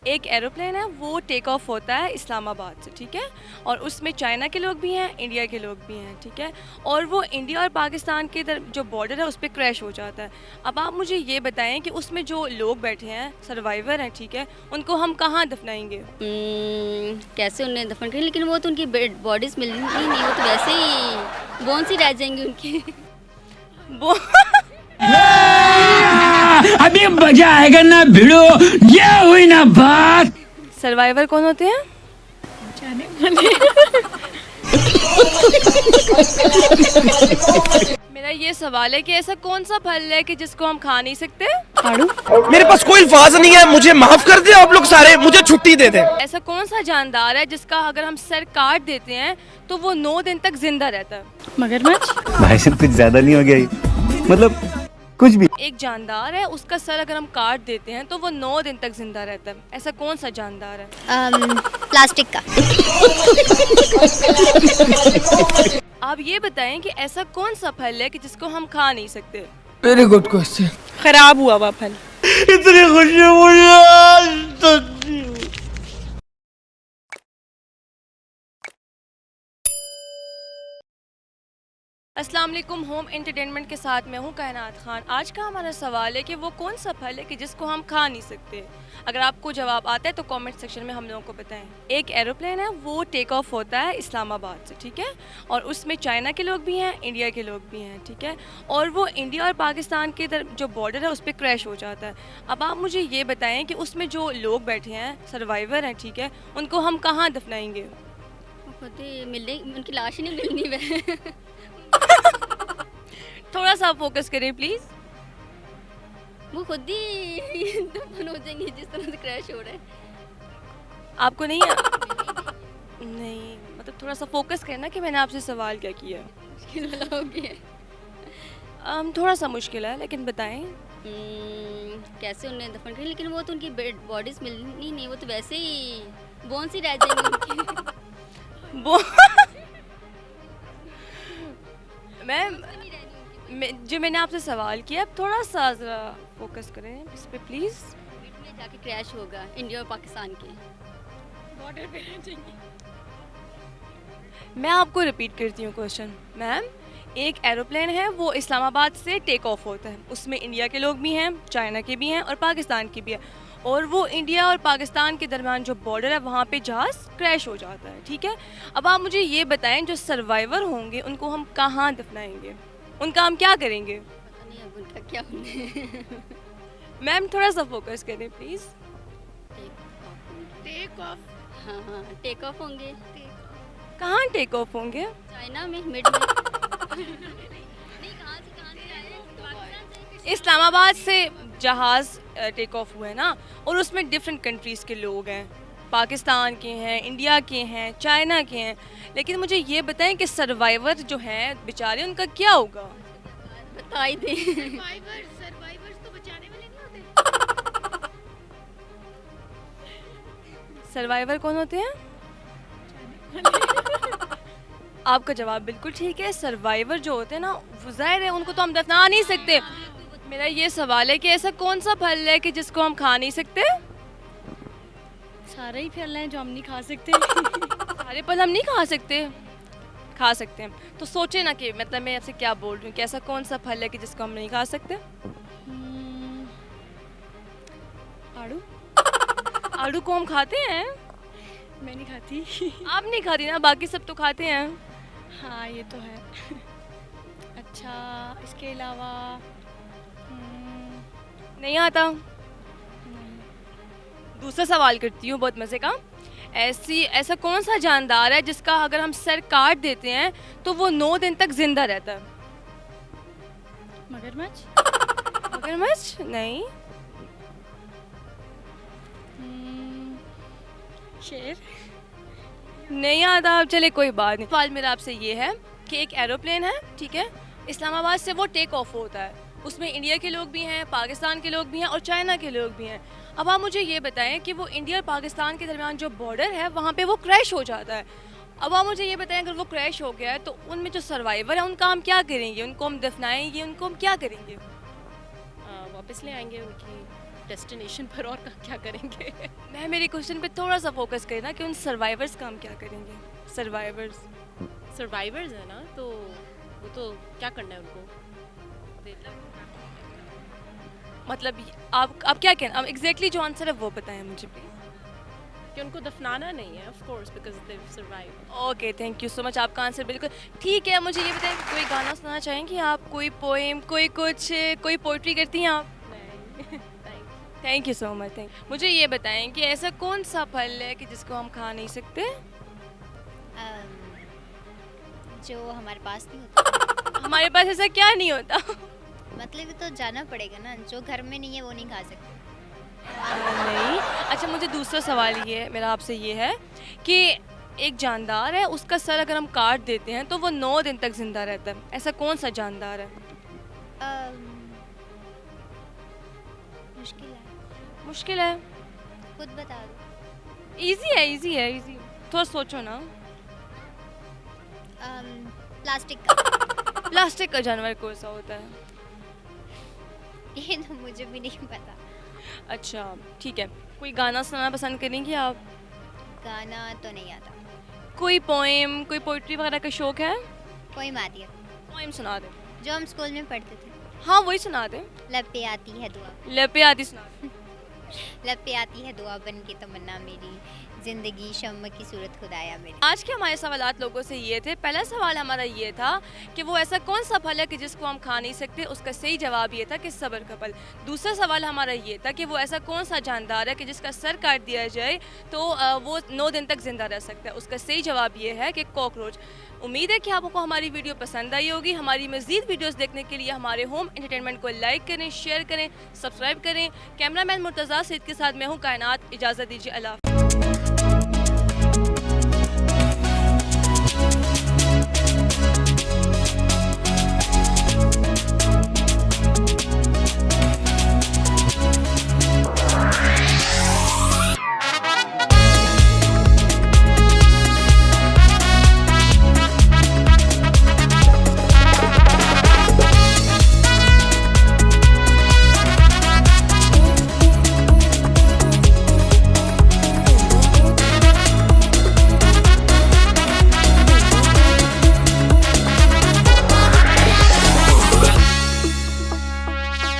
एक एरोप्लेन है वो टेक ऑफ होता है इस्लामाबाद से, ठीक है, और उसमें चाइना के लोग भी हैं, इंडिया के लोग भी हैं, ठीक है, और वो इंडिया और पाकिस्तान के इधर जो बॉर्डर है उस पर क्रैश हो जाता है। अब आप मुझे ये बताएं कि उसमें जो लोग बैठे हैं, सर्वाइवर हैं, ठीक है, उनको हम कहाँ दफनाएंगे? कैसे उन्हें दफन करें, लेकिन वो तो उनकी बॉडीज मिलनी नहीं, वो तो वैसे ही बोन्स ही रह जाएंगे उनके। वो अभी मजा आएगा ना भिड़ो, ये हुई ना बात। सर्वाइवर कौन होते हैं? मेरा ये सवाल है कि ऐसा कौन सा फल है कि जिसको हम खा नहीं सकते? आड़ू। मेरे पास कोई अल्फाज नहीं है, मुझे माफ कर दे आप लोग सारे, मुझे छुट्टी दे दें। ऐसा कौन सा जानदार है जिसका अगर हम सर काट देते हैं तो वो 9 दिन तक जिंदा रहता है? मगरमच्छ। भाई साहब कुछ ज्यादा नहीं हो गया ये? मतलब कुछ भी। एक जानदार है, उसका सर अगर हम काट देते हैं तो वो 9 दिन तक जिंदा रहता है। ऐसा कौन सा जानदार है? प्लास्टिक का। आप ये बताएं कि ऐसा कौन सा फल है कि जिसको हम खा नहीं सकते? Very good question. खराब हुआ हुआ फल। इतनी खुशी मुझे आज तक। अस्सलाम वालेकुम, होम एंटरटेनमेंट के साथ मैं हूं कायनात खान। आज का हमारा सवाल है कि वो कौन सा फल है कि जिसको हम खा नहीं सकते। अगर आपको जवाब आता है तो कमेंट सेक्शन में हम लोगों को बताएं। एक एरोप्लेन है वो टेक ऑफ होता है इस्लामाबाद से, ठीक है, और उसमें चाइना के लोग भी हैं, इंडिया के लोग भी हैं, ठीक है, और वो इंडिया और पाकिस्तान के इधर जो बॉर्डर है उस पर क्रैश हो जाता है। अब आप मुझे ये बताएं कि उसमें जो लोग बैठे हैं, सर्वाइवर हैं, ठीक है, उनको हम कहाँ दफनाएंगे? खुद ही मिलने, उनकी लाश ही नहीं मिलनी वह। थोड़ा सा फोकस करें प्लीज़। वो खुद ही दफन हो जाएंगे जिस तरह से क्रैश हो रहा है। आपको नहीं नहीं, मतलब थोड़ा सा फोकस करना कि मैंने आपसे सवाल क्या किया। मुश्किल वाला हो गया है। थोड़ा सा मुश्किल है, लेकिन बताएं। कैसे उन्हें दफन करें, लेकिन वो तो उनकी बॉडीज मिलनी नहीं, वो तो वैसे ही बोन्स ही रह जाएंगे उनके। वो मैम, जो मैंने आपसे सवाल किया, अब थोड़ा सा ज़रा फोकस करें इस पे प्लीज़। में जाके क्रैश होगा इंडिया और पाकिस्तान के बॉर्डर पे रह जाएंगे। मैं आपको रिपीट करती हूँ क्वेश्चन। मैम, एक एरोप्लेन है वो इस्लामाबाद से टेक ऑफ होता है, उसमें इंडिया के लोग भी हैं, चाइना के भी हैं और पाकिस्तान के भी हैं, और वो इंडिया और पाकिस्तान के दरमियान जो बॉर्डर है वहाँ पे जहाज़ क्रैश हो जाता है, ठीक है। अब आप मुझे ये बताएं, जो सर्वाइवर होंगे उनको हम कहाँ दफनाएंगे, उनका हम क्या करेंगे? पता नहीं अब उनका क्या होना। मैम थोड़ा सा फोकस करें प्लीज़। Take off. हाँ हाँ, टेक ऑफ होंगे। कहाँ टेक ऑफ होंगे? चाइना में, मिड में। नहीं, कहाँ से आए? पाकिस्तान से। इस्लामाबाद से जहाज़ टेक ऑफ हुआ है ना, और उसमें डिफरेंट कंट्रीज़ के लोग हैं, पाकिस्तान के हैं, इंडिया के हैं, चाइना के हैं, लेकिन मुझे ये बताएं कि सर्वाइवर जो हैं बेचारे, उनका क्या होगा? बता ही दे। सर्वाइवर्स तो बचाने वाले नहीं होते। सर्वाइवर कौन होते हैं? आपका जवाब बिल्कुल ठीक है। सर्वाइवर जो होते हैं ना, वो ज़ाहिर है उनको तो हम दफना नहीं सकते। मेरा ये सवाल है कि ऐसा कौन सा फल है कि जिसको हम खा नहीं सकते? सारे ही फल हैं जो हम नहीं खा सकते। सारे फल हम नहीं खा सकते? खा सकते हैं। तो सोचे ना कि मतलब मैं आपसे क्या बोल रही हूँ कि ऐसा कौन सा फल है कि जिसको हम नहीं खा सकते? आड़ू। आड़ू को हम खाते हैं? मैं नहीं खाती। आप नहीं खाती ना, बाकी सब तो खाते हैं। हाँ ये तो है। अच्छा, इसके अलावा नहीं आता। दूसरा सवाल करती हूँ बहुत मज़े का। ऐसा कौन सा जानदार है जिसका अगर हम सर काट देते हैं तो वो 9 दिन तक जिंदा रहता है? मगरमच्छ। मगरमच्छ? नहीं। शेर। नहीं आता। चले कोई बात नहीं। सवाल मेरा आपसे ये है कि एक एरोप्लेन है, ठीक है, इस्लामाबाद से वो टेक ऑफ होता है, उसमें इंडिया के लोग भी हैं, पाकिस्तान के लोग भी हैं और चाइना के लोग भी हैं। अब आप मुझे ये बताएं कि वो इंडिया और पाकिस्तान के दरमियान जो बॉर्डर है वहाँ पे वो क्रैश हो जाता है। अब आप मुझे ये बताएं, अगर वो क्रैश हो गया है तो उनमें जो सर्वाइवर है उनका हम क्या करेंगे? उनको हम दफनाएंगे? उनको हम क्या करेंगे? वापस ले आएंगे उनकी डेस्टिनेशन पर और क्या करेंगे। मैं मेरे क्वेश्चन पे थोड़ा सा फोकस करें ना कि उन सर्वाइवर्स का हम क्या करेंगे। सर्वाइवर्स सर्वाइवर्स है ना, तो वो तो क्या करना है उनको। मतलब आप क्या कहना, अब एग्जैक्टली जो आंसर है वो बताएं मुझे प्लीज। कि उनको दफनाना नहीं है, of course, because they survive. Okay, thank you so much, आपका आंसर बिल्कुल ठीक है। मुझे ये बताएं कि कोई गाना सुनाना चाहेंगी आप, कोई पोएम, कोई कुछ, कोई पोइट्री करती हैं आप? नहीं। Thank you so much, thank. मुझे ये बताएं कि ऐसा कौन सा फल है कि जिसको हम खा नहीं सकते? जो हमारे पास नहीं होता। हमारे पास ऐसा क्या नहीं होता? मतलब तो जाना पड़ेगा ना, जो घर में नहीं है वो नहीं खा सकते। नहीं। अच्छा, मुझे दूसरा सवाल ये मेरा आपसे ये है कि एक जानदार है, उसका सर अगर हम काट देते हैं तो वो 9 दिन तक जिंदा रहता है। ऐसा कौन सा जानदार है? मुश्किल है। मुश्किल है? खुद बता दो। इजी है, इजी है, इजी। थोड़ा सोचो ना। प्लास्टिक का। प्लास्टिक का जानवर कौन सा होता है? ये तो मुझे भी नहीं पता। अच्छा ठीक है, कोई गाना सुनाना पसंद करेंगी आप? गाना तो नहीं आता। कोई पोएम, कोई पोइट्री वगैरह का शौक है? पोएम आती है पोएम सुना दे। जो हम स्कूल में पढ़ते थे। हाँ वही सुना दे। लब पे आती है दुआ, लपे आदि सुना दे। लब पे आती है दुआ बन के तमन्ना मेरी, जिंदगी शम्म की सूरत खुदाया मेरी। आज के हमारे सवालात लोगों से ये थे। पहला सवाल हमारा ये था कि वो ऐसा कौन सा फल है कि जिसको हम खा नहीं सकते, उसका सही जवाब ये था कि सब्र का फल। दूसरा सवाल हमारा ये था कि वो ऐसा कौन सा जानदार है कि जिसका सर काट दिया जाए तो वो 9 दिन तक जिंदा रह सकता है, उसका सही जवाब ये है कि कॉकरोच। उम्मीद है कि आपको हमारी वीडियो पसंद आई होगी। हमारी मज़ीद वीडियोस देखने के लिए हमारे होम एंटरटेनमेंट को लाइक करें, शेयर करें, सब्सक्राइब करें। कैमरामैन मुर्तज़ा सईद के साथ मैं हूँ कायनात, इजाज़त दीजिए, अल्लाह।